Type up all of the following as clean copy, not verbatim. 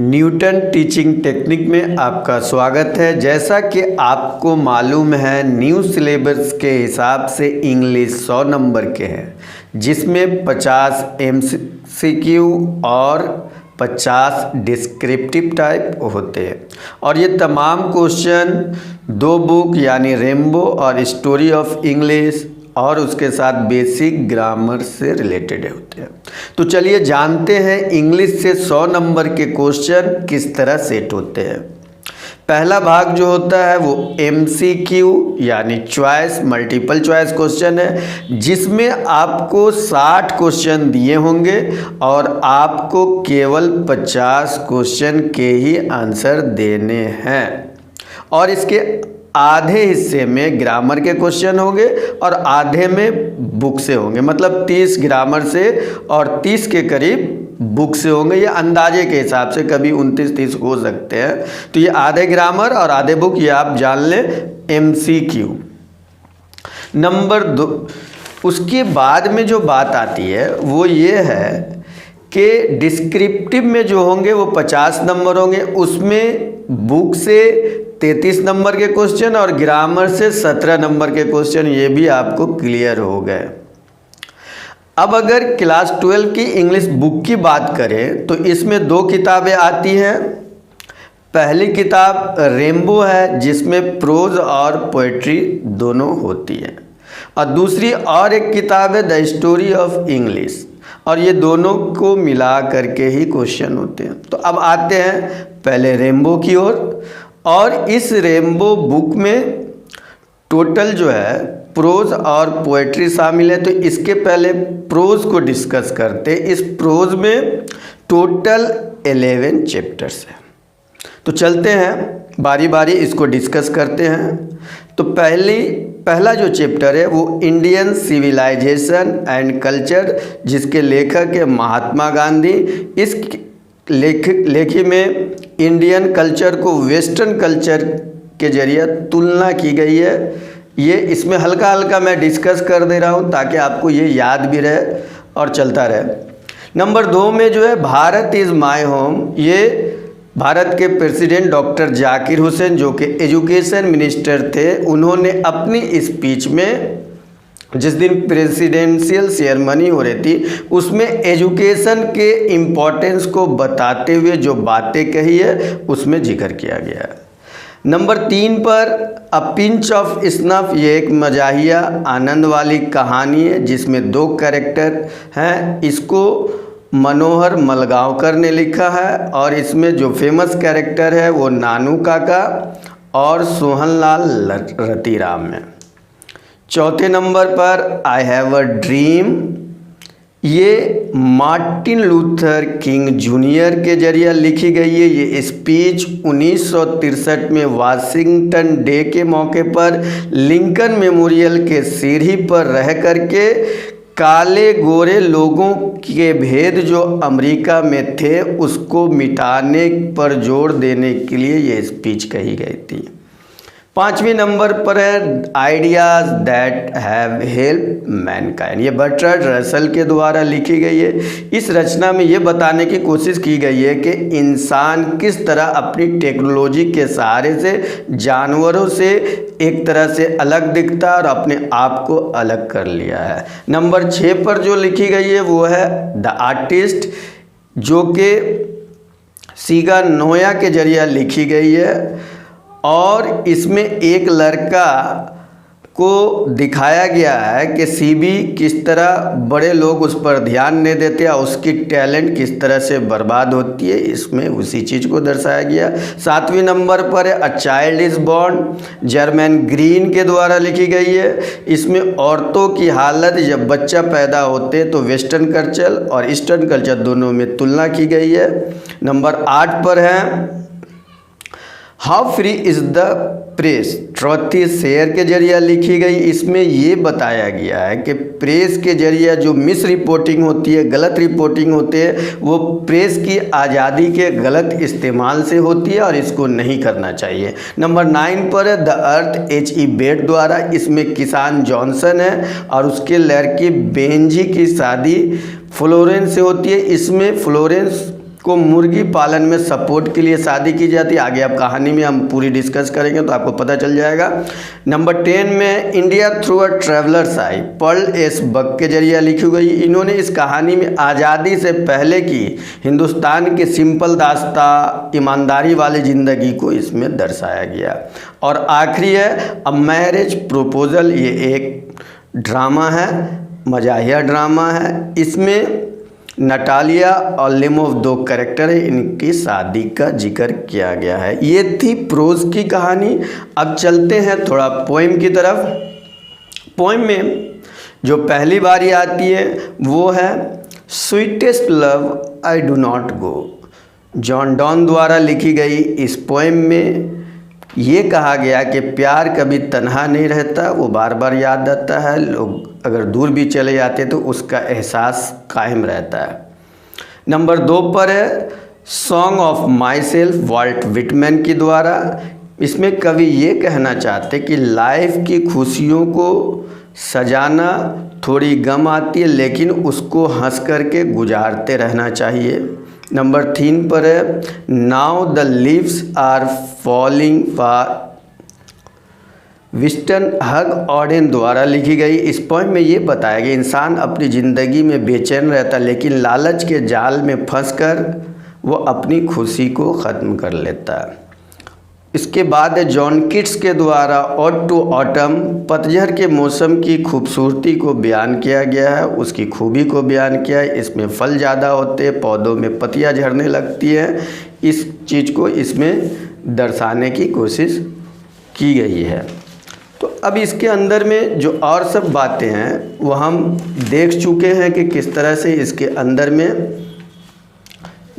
Newton teaching technique में आपका स्वागत है। जैसा कि आपको मालूम है, न्यू सिलेबस के हिसाब से इंग्लिश 100 नंबर के हैं, जिसमें 50 MCQ और 50 डिस्क्रिप्टिव टाइप होते हैं। और ये तमाम क्वेश्चन 2 बुक यानी रेम्बो और स्टोरी ऑफ इंग्लिश और उसके साथ बेसिक ग्रामर से रिलेटेड होते हैं। तो चलिए जानते हैं इंग्लिश से 100 नंबर के क्वेश्चन किस तरह सेट होते हैं। पहला भाग जो होता है वो MCQ यानी चॉइस मल्टीपल चॉइस क्वेश्चन है, जिसमें आपको 60 क्वेश्चन दिए होंगे और आपको केवल 50 क्वेश्चन के ही आंसर देने हैं। और इसके आधे हिस्से में ग्रामर के क्वेश्चन होंगे और आधे में बुक से होंगे, मतलब 30 ग्रामर से और 30 के करीब बुक से होंगे। ये अंदाजे के हिसाब से कभी 29-30 हो सकते हैं। तो ये आधे ग्रामर और आधे बुक, ये आप जान लें MCQ। नंबर 2, उसके बाद में जो बात आती है वो ये है कि डिस्क्रिप्टिव में जो होंगे वो 50 नंबर होंगे। उसमें बुक से 33 नंबर के क्वेश्चन और ग्रामर से 17 नंबर के क्वेश्चन, ये भी आपको क्लियर हो गए। अब अगर क्लास 12 की इंग्लिश बुक की बात करें तो इसमें 2 किताबें आती हैं। पहली किताब रेम्बो है, जिसमें प्रोज और पोएट्री दोनों होती है, और दूसरी और एक किताब है द स्टोरी ऑफ इंग्लिश, और ये दोनों को मिला करके ही क्वेश्चन होते हैं। तो अब आते हैं पहले रेम्बो की ओर। और इस रेम्बो बुक में टोटल जो है प्रोज और पोएट्री शामिल है। तो इसके पहले प्रोज को डिस्कस करते। इस प्रोज में टोटल 11 चैप्टर्स हैं। तो चलते हैं बारी बारी इसको डिस्कस करते हैं। तो पहला जो चैप्टर है वो इंडियन सिविलाइजेशन एंड कल्चर, जिसके लेखक है महात्मा गांधी। इस लेखी में इंडियन कल्चर को वेस्टर्न कल्चर के जरिए तुलना की गई है। ये इसमें हल्का हल्का मैं डिस्कस कर दे रहा हूँ ताकि आपको ये याद भी रहे और चलता रहे। नंबर 2 में जो है भारत इज़ माय होम। ये भारत के प्रेसिडेंट डॉक्टर जाकिर हुसैन, जो कि एजुकेशन मिनिस्टर थे, उन्होंने अपनी स्पीच में, जिस दिन प्रेसिडेंशियल सेरेमनी हो रही थी, उसमें एजुकेशन के इम्पोर्टेंस को बताते हुए जो बातें कही है उसमें जिक्र किया गया है। नंबर 3 पर अ पिंच ऑफ स्नफ, ये एक मजाहिया आनंद वाली कहानी है जिसमें 2 कैरेक्टर हैं। इसको मनोहर मलगांवकर ने लिखा है और इसमें जो फेमस कैरेक्टर है वो नानू काका और सोहनलाल रतिराम है। चौथे नंबर पर आई हैव अ ड्रीम, ये मार्टिन लूथर किंग जूनियर के जरिए लिखी गई है। ये स्पीच 1963 में वाशिंगटन डे के मौके पर लिंकन मेमोरियल के सीढ़ी पर रह करके काले गोरे लोगों के भेद जो अमेरिका में थे उसको मिटाने पर जोर देने के लिए ये स्पीच कही गई थी। 5वें नंबर पर है ideas that have help Mankind. ये बर्ट्रांड रसल के द्वारा लिखी गई है। इस रचना में ये बताने की कोशिश की गई है कि इंसान किस तरह अपनी टेक्नोलॉजी के सहारे से जानवरों से एक तरह से अलग दिखता है और अपने आप को अलग कर लिया है। नंबर 6 पर जो लिखी गई है वो है द आर्टिस्ट, जो कि सीगा नोया के जरिए लिखी गई है। और इसमें एक लड़का को दिखाया गया है कि सीबी किस तरह बड़े लोग उस पर ध्यान नहीं देते और उसकी टैलेंट किस तरह से बर्बाद होती है, इसमें उसी चीज़ को दर्शाया गया। 7वें नंबर पर है a child is born, German green के द्वारा लिखी गई है। इसमें औरतों की हालत जब बच्चा पैदा होते तो वेस्टर्न कल्चर और ईस्टर्न कल्चर दोनों में तुलना की गई है। नंबर 8 पर है how free is the press, ट्रॉथी शेयर के जरिए लिखी गई। इसमें ये बताया गया है कि प्रेस के जरिए जो मिस रिपोर्टिंग होती है, गलत रिपोर्टिंग होती है, वो प्रेस की आज़ादी के गलत इस्तेमाल से होती है और इसको नहीं करना चाहिए। नंबर 9 पर है द अर्थ, H.E. बेट द्वारा। इसमें किसान जॉनसन है और उसके लड़की बेंजी की शादी फ्लोरेंस से होती है। इसमें फ्लोरेंस को मुर्गी पालन में सपोर्ट के लिए शादी की जाती है। आगे आप कहानी में हम पूरी डिस्कस करेंगे तो आपको पता चल जाएगा। नंबर 10 में India through a traveller's eye, Pearl S Buck के जरिए लिखी गई। इन्होंने इस कहानी में आज़ादी से पहले की हिंदुस्तान के सिंपल दास्ता, ईमानदारी वाली ज़िंदगी को इसमें दर्शाया गया। और आखिरी है अ मैरिज प्रपोजल, ये एक ड्रामा है, मजाहिया ड्रामा है। इसमें नटालिया और लिमोव 2 कैरेक्टर है, इनकी शादी का जिक्र किया गया है। ये थी प्रोज की कहानी। अब चलते हैं थोड़ा पोएम की तरफ। पोएम में जो पहली बारी आती है वो है sweetest love I do not go. John Donne द्वारा लिखी गई इस पोएम में ये कहा गया कि प्यार कभी तन्हा नहीं रहता, वो बार बार याद आता है। लोग अगर दूर भी चले जाते तो उसका एहसास कायम रहता है। नंबर 2 पर है song of myself, Walt Whitman के द्वारा। इसमें कवि ये कहना चाहते कि लाइफ की खुशियों को सजाना थोड़ी गम आती है, लेकिन उसको हंस करके गुजारते रहना चाहिए। नंबर 3 पर है now the leaves are falling for, Wystan Hugh Auden द्वारा लिखी गई। इस पोएम में ये बताया गया इंसान अपनी ज़िंदगी में बेचैन रहता, लेकिन लालच के जाल में फंसकर वो अपनी खुशी को ख़त्म कर लेता है। इसके बाद है जॉन किट्स के द्वारा ऑड टू ऑटम, पतझड़ के मौसम की खूबसूरती को बयान किया गया है, उसकी खूबी को बयान किया है। इसमें फल ज़्यादा होते हैं, पौधों में पत्तियां झड़ने लगती हैं, इस चीज़ को इसमें दर्शाने की कोशिश की गई है। तो अब इसके अंदर में जो और सब बातें हैं वो हम देख चुके हैं कि किस तरह से इसके अंदर में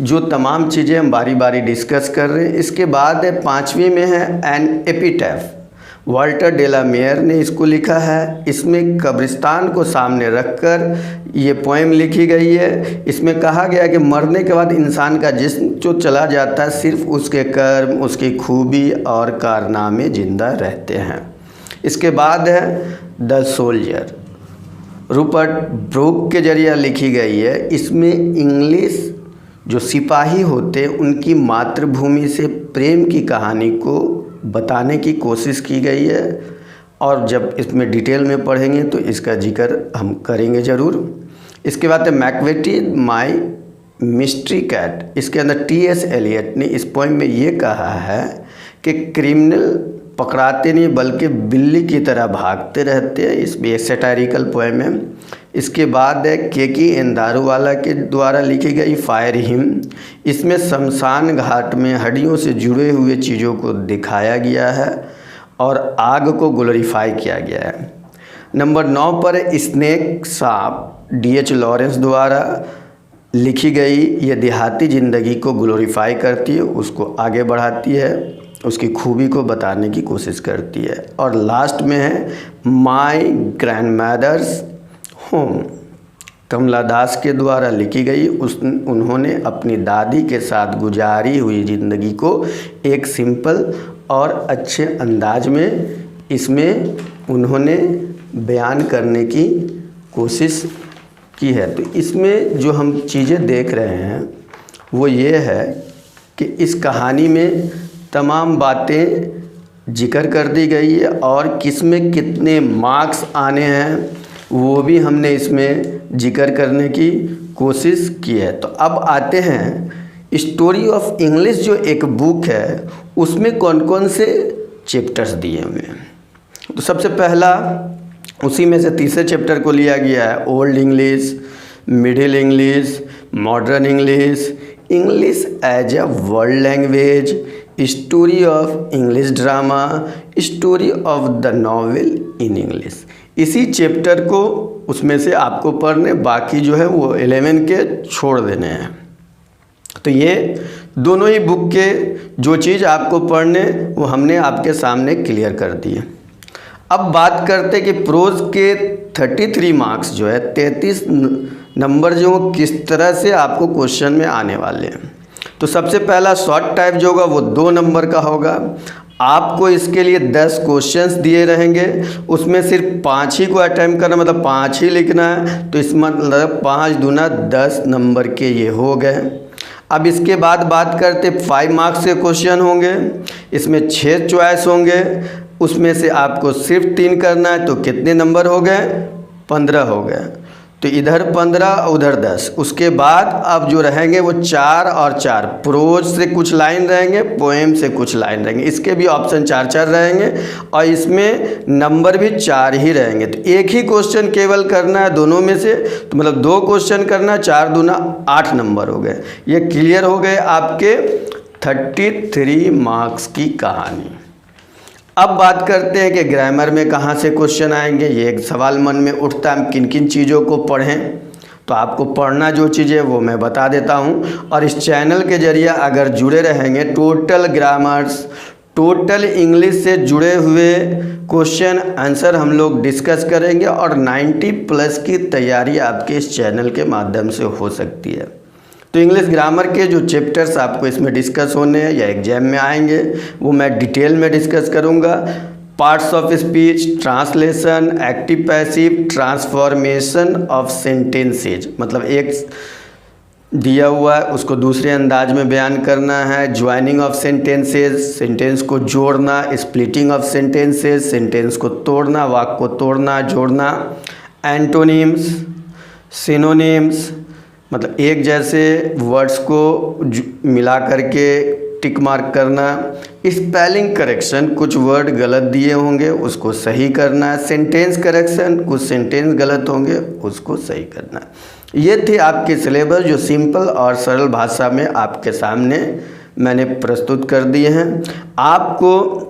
जो तमाम चीज़ें हम बारी बारी डिस्कस कर रहे हैं। इसके बाद 5वीं में है एन एपिटैफ, वाल्टर डेलामेयर ने इसको लिखा है। इसमें कब्रिस्तान को सामने रखकर ये पोएम लिखी गई है। इसमें कहा गया कि मरने के बाद इंसान का जिस्म जो चला जाता है, सिर्फ उसके कर्म, उसकी खूबी और कारनामे जिंदा रहते हैं। इसके बाद है द सोल्जर, रूपर्ट ब्रूक के जरिए लिखी गई है। इसमें इंग्लिश जो सिपाही होते उनकी मातृभूमि से प्रेम की कहानी को बताने की कोशिश की गई है, और जब इसमें डिटेल में पढ़ेंगे तो इसका जिक्र हम करेंगे ज़रूर। इसके बाद है मैकबेटी माई मिस्ट्री कैट। इसके अंदर T.S. एलियट ने इस पोएम में ये कहा है कि क्रिमिनल पकड़ाते नहीं बल्कि बिल्ली की तरह भागते रहते हैं। इसमें एक सैटारिकल पोएम है। इसके बाद है केकी एन दारूवाला के द्वारा लिखी गई फायर हिम। इसमें शमशान घाट में हड्डियों से जुड़े हुए चीज़ों को दिखाया गया है और आग को ग्लोरीफाई किया गया है। नंबर 9 पर स्नेक सांप, D.H. लॉरेंस द्वारा लिखी गई। ये देहाती ज़िंदगी को ग्लोरीफाई करती है, उसको आगे बढ़ाती है, उसकी खूबी को बताने की कोशिश करती है। और लास्ट में है माई ग्रैंडमदर्स होम, कमला दास के द्वारा लिखी गई। उन्होंने अपनी दादी के साथ गुजारी हुई ज़िंदगी को एक सिंपल और अच्छे अंदाज में इसमें उन्होंने बयान करने की कोशिश की है। तो इसमें जो हम चीज़ें देख रहे हैं वो ये है कि इस कहानी में तमाम बातें जिक्र कर दी गई है, और किस में कितने मार्क्स आने हैं वो भी हमने इसमें जिक्र करने की कोशिश की है। तो अब आते हैं स्टोरी ऑफ इंग्लिश, जो एक बुक है उसमें कौन कौन से चैप्टर्स दिए हुए हैं। तो सबसे पहला उसी में से तीसरे चैप्टर को लिया गया है old English, middle English, modern English, English as a world language, story of English drama, story of the novel in English. इसी चैप्टर को उसमें से आपको पढ़ने, बाकी जो है वो 11 के छोड़ देने हैं। तो ये दोनों ही बुक के जो चीज़ आपको पढ़ने वो हमने आपके सामने क्लियर कर दी है। अब बात करते कि प्रोज के 33 मार्क्स जो है 33 नंबर जो किस तरह से आपको क्वेश्चन में आने वाले हैं। तो सबसे पहला शॉर्ट टाइप जो होगा वो 2 नंबर का होगा। आपको इसके लिए 10 क्वेश्चंस दिए रहेंगे, उसमें सिर्फ 5 ही को अटेम्प्ट करना, मतलब 5 ही लिखना है। तो इस मतलब 5 दूना 10 नंबर के ये हो गए। अब इसके बाद बात करते 5 मार्क्स के क्वेश्चन होंगे। इसमें 6 चॉइस होंगे, उसमें से आपको सिर्फ 3 करना है। तो कितने नंबर हो गए? 15 हो गए। तो इधर 15 उधर 10। उसके बाद अब जो रहेंगे वो 4 और 4, प्रोज से कुछ लाइन रहेंगे, पोएम से कुछ लाइन रहेंगे। इसके भी ऑप्शन 4-4 रहेंगे और इसमें नंबर भी 4 ही रहेंगे। तो एक ही क्वेश्चन केवल करना है दोनों में से, तो मतलब 2 क्वेश्चन करना, 4 दूना 8 नंबर हो गए। ये क्लियर हो गए आपके 33 मार्क्स की कहानी। अब बात करते हैं कि ग्रामर में कहाँ से क्वेश्चन आएंगे। ये एक सवाल मन में उठता है, हम किन किन चीज़ों को पढ़ें। तो आपको पढ़ना जो चीज़ें वो मैं बता देता हूँ, और इस चैनल के जरिए अगर जुड़े रहेंगे, टोटल ग्रामर्स, टोटल इंग्लिश से जुड़े हुए क्वेश्चन आंसर हम लोग डिस्कस करेंगे और 90+ की तैयारी आपके इस चैनल के माध्यम से हो सकती है। तो इंग्लिश ग्रामर के जो चैप्टर्स आपको इसमें डिस्कस होने हैं या एग्जाम में आएंगे वो मैं डिटेल में डिस्कस करूंगा। Parts of speech, translation, active passive, transformation of sentences, मतलब एक दिया हुआ है उसको दूसरे अंदाज में बयान करना है। ज्वाइनिंग ऑफ सेंटेंसेज, सेंटेंस को जोड़ना। स्प्लिटिंग ऑफ सेंटेंसेज, सेंटेंस को तोड़ना, वाक्य को तोड़ना, जोड़ना। एंटोनिम्स, सिनोनिम्स, मतलब एक जैसे वर्ड्स को मिला करके टिक मार्क करना। स्पेलिंग करेक्शन, कुछ वर्ड गलत दिए होंगे उसको सही करना है। सेंटेंस करेक्शन, कुछ सेंटेंस गलत होंगे उसको सही करना है। ये थे आपके सिलेबस जो सिंपल और सरल भाषा में आपके सामने मैंने प्रस्तुत कर दिए हैं। आपको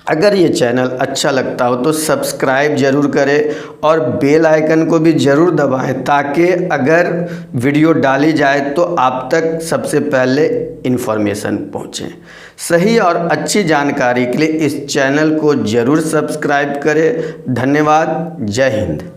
अगर ये चैनल अच्छा लगता हो तो सब्सक्राइब ज़रूर करें और बेल आइकन को भी ज़रूर दबाएं, ताकि अगर वीडियो डाली जाए तो आप तक सबसे पहले इन्फॉर्मेशन पहुंचे। सही और अच्छी जानकारी के लिए इस चैनल को ज़रूर सब्सक्राइब करें। धन्यवाद। जय हिंद।